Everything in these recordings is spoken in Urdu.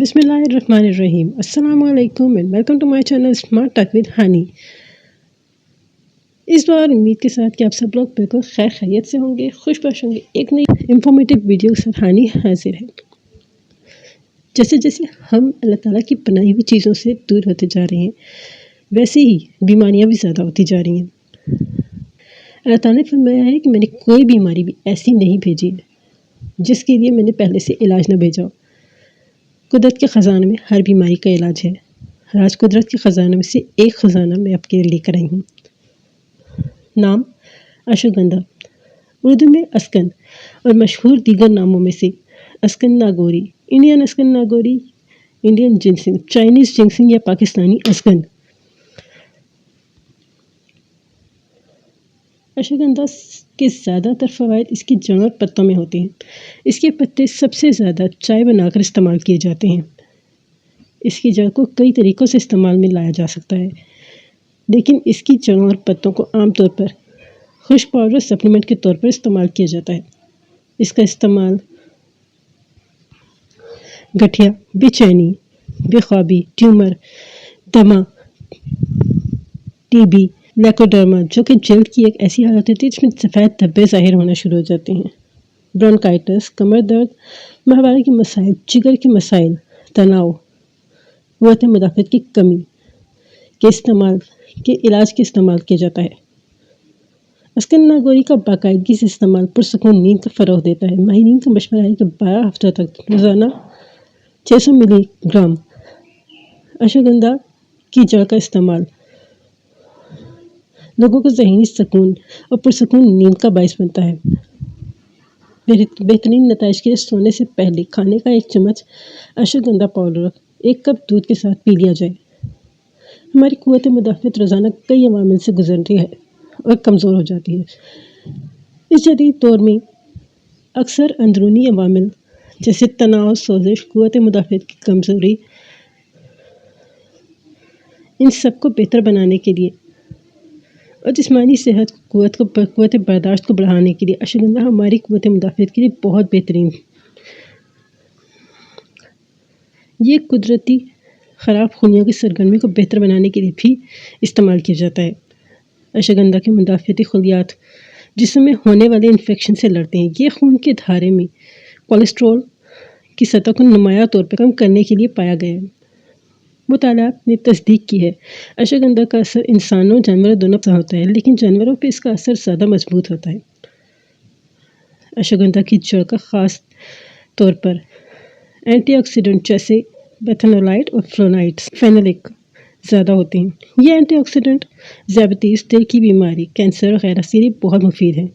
بسم اللہ الرحمن الرحیم. السلام علیکم and welcome to my channel smart talk with Hani. اس بار امید کے ساتھ کہ آپ سب لوگ بالکل خیر خیریت سے ہوں گے، خوش باش ہوں گے. ایک نئی انفارمیٹیو ویڈیو کے ساتھ ہانی حاضر ہے. جیسے جیسے ہم اللہ تعالیٰ کی بنائی ہوئی چیزوں سے دور ہوتے جا رہے ہیں، ویسے ہی بیماریاں بھی زیادہ ہوتی جا رہی ہیں. اللہ تعالیٰ نے فرمایا ہے کہ میں نے کوئی بیماری بھی ایسی نہیں بھیجی ہے جس کے لیے میں نے پہلے سے علاج نہ بھیجا ہو. قدرت کے خزانے میں ہر بیماری کا علاج ہے. آج قدرت کے خزانے میں سے ایک خزانہ میں آپ کے لیے لے کر آئی ہوں. نام اشوگندھا، اردو میں اسکند اور مشہور دیگر ناموں میں سے Asgand Nagori, Indian Asgand Nagori, Indian ginseng, Chinese ginseng یا پاکستانی اسکند. اشوگندھا کے زیادہ تر فوائد اس کی جڑ اور پتوں میں ہوتے ہیں. اس کے پتے سب سے زیادہ چائے بنا کر استعمال کیے جاتے ہیں. اس کی جڑ کو کئی طریقوں سے استعمال میں لایا جا سکتا ہے، لیکن اس کی جڑوں اور پتوں کو عام طور پر خشک پاؤڈر سپلیمنٹ کے طور پر استعمال کیا جاتا ہے. اس کا استعمال گٹھیا، بے چینی، بے خوابی، ٹیومر، دمہ، ٹی بی، لیکوڈرما جو کہ جلد کی ایک ایسی حالت ہوتی ہے جس میں سفید دھبے ظاہر ہونا شروع ہو جاتے ہیں، برونکائٹس، کمر درد، ماہوارے کے مسائل، جگر کے مسائل، تناؤ، قوت مدافعت کی کمی کے علاج کے استعمال کیا جاتا ہے. اسکند ناگوری کا باقاعدگی سے استعمال پرسکون نیند کا فروغ دیتا ہے. ماہرین کا مشورہ ہے کہ 12 ہفتوں تک روزانہ 600 ملی گرام اشوگندھا کی جڑ کا استعمال لوگوں کو ذہنی سکون اور پرسکون نیند کا باعث بنتا ہے. بہترین نتائج کے لیے سونے سے پہلے کھانے کا 1 چمچ اشوگندھا پاؤڈر 1 کپ دودھ کے ساتھ پی لیا جائے. ہماری قوت مدافعت روزانہ کئی عوامل سے گزرتی ہے اور کمزور ہو جاتی ہے. اس جدید دور میں اکثر اندرونی عوامل جیسے تناؤ، سوزش، قوت مدافعت کی کمزوری، ان سب کو بہتر بنانے کے لیے اور جسمانی صحت قوت برداشت کو بڑھانے کے لیے اشوگندھا ہماری قوت مدافعت کے لیے بہت بہترین. یہ قدرتی خراب خونیوں کی سرگرمی کو بہتر بنانے کے لیے بھی استعمال کیا جاتا ہے. اشوگندھا کے مدافعتی خلیات جسم میں ہونے والے انفیکشن سے لڑتے ہیں. یہ خون کے دھارے میں کولیسٹرول کی سطح کو نمایاں طور پر کم کرنے کے لیے پایا گیا ہے. مطالعات نے تصدیق کی ہے اشوگندھا کا اثر انسانوں جانوروں دونوں پر ہوتا ہے، لیکن جانوروں پہ اس کا اثر زیادہ مضبوط ہوتا ہے. اشوگندھا کی جڑ کا خاص طور پر اینٹی آکسیڈنٹ جیسے بیتھنولائٹ اور فینولک زیادہ ہوتے ہیں. یہ اینٹی آکسیڈنٹ ذیابیطس، دل کی بیماری، کینسر وغیرہ کے لیے بہت مفید ہے.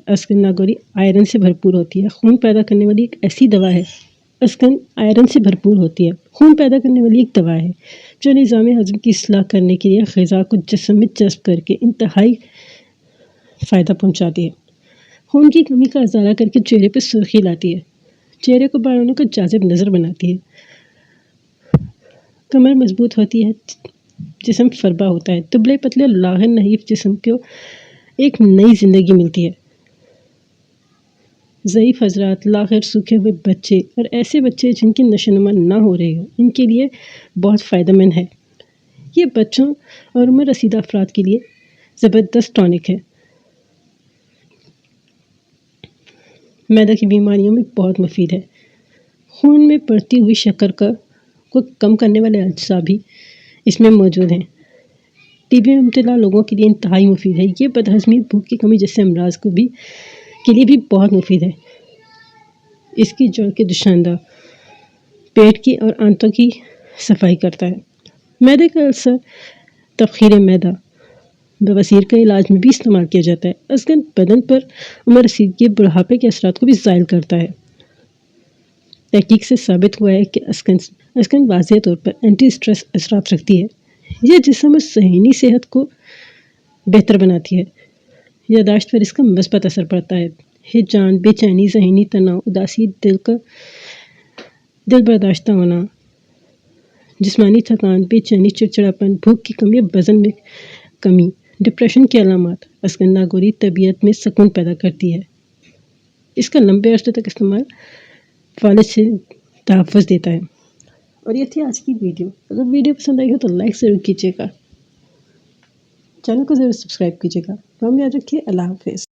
اسکند ناگوری آئرن سے بھرپور ہوتی ہے. خون پیدا کرنے والی ایک ایسی دوا ہے. اسکند آئرن سے بھرپور ہوتی ہے، خون پیدا کرنے والی ایک دوا ہے جو نظام ہضم کی اصلاح کرنے کے لیے غذا کو جسم میں جذب کر کے انتہائی فائدہ پہنچاتی ہے. خون کی کمی کا ازالہ کر کے چہرے پہ سرخی لاتی ہے، چہرے کو بالوں کو جاذب نظر بناتی ہے. کمر مضبوط ہوتی ہے، جسم فربا ہوتا ہے. دبلے پتلے اور لاغر نحیف جسم کو ایک نئی زندگی ملتی ہے. ضعیف حضرات، لاغر، سوکھے ہوئے بچے اور ایسے بچے جن کی نشو و نما نہ ہو رہی ہو، ان کے لیے بہت فائدہ مند ہے. یہ بچوں اور عمر رسیدہ افراد کے لیے زبردست ٹانک ہے. معدے کی بیماریوں میں بہت مفید ہے. خون میں بڑھتی ہوئی شکر کو کم کرنے والے اجزاء بھی اس میں موجود ہیں. ٹی بی میں مبتلا لوگوں کے لیے انتہائی مفید ہے. یہ بدہضمی، بھوک کی کمی جیسے امراض کے لیے بھی بہت مفید ہے. اس کی جڑ کے دوشندہ پیٹ کی اور آنتوں کی صفائی کرتا ہے. معدے کا السر، تبخیر معدہ، بواسیر کے علاج میں بھی استعمال کیا جاتا ہے. اسکند بدن پر عمر رسیدگی، بڑھاپے کے اثرات کو بھی زائل کرتا ہے. تحقیق سے ثابت ہوا ہے کہ اسکند واضح طور پر اینٹی اسٹریس اثرات رکھتی ہے. یہ جسم اور ذہنی صحت کو بہتر بناتی ہے. یادداشت پر اس کا مثبت اثر پڑتا ہے. ہیجان، بے چینی، ذہنی تناؤ، اداسی، دل برداشتہ ہونا، جسمانی تھکان، بے چینی، چڑچڑاپن، بھوک کی کمی، وزن میں کمی، ڈپریشن کی علامات. اسکند ناگوری طبیعت میں سکون پیدا کرتی ہے. اس کا لمبے عرصے تک استعمال فالج سے تحفظ دیتا ہے. اور یہ تھی آج کی ویڈیو. اگر ویڈیو پسند آئی ہو تو لائک ضرور کیجیے گا. چینل کو ضرور سبسکرائب کیجیے گا. ہم یاد رکھیے. اللہ حافظ.